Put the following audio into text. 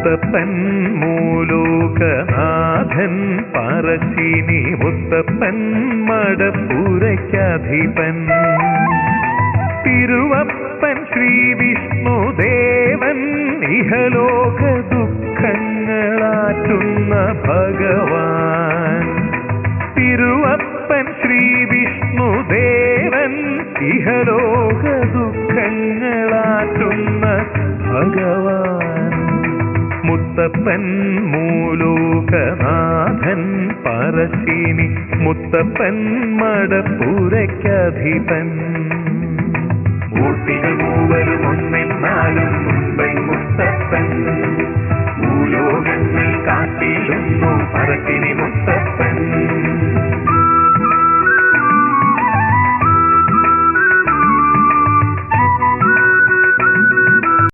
മുത്തപ്പൻ മൂലോകനാഥൻ പറശ്ശിനി മുത്തപ്പൻ മടപ്പുരയ്ക്കധിപൻ തിരുവപ്പൻ ശ്രീ വിഷ്ണുദേവൻ ഇഹലോക ദുഃഖങ്ങളാറ്റുന്ന ഭഗവാൻ തിരുവപ്പൻ ശ്രീ വിഷ്ണുദേവൻ ഇഹലോക ദുഃഖങ്ങളാറ്റുന്ന ഭഗവാൻ മുത്തപ്പൻ മൂലോകനാഥൻ പറശ്ശിനി മുത്തപ്പൻ മടപ്പുരയ്ക്കധിപൻ മൂർത്തികൾ മൂവരും ഒന്നെന്നാലും മുൻപൈ മുത്തപ്പൻ ഭൂലോകങ്ങൾ കാട്ടിടുന്നു പറശ്ശിനി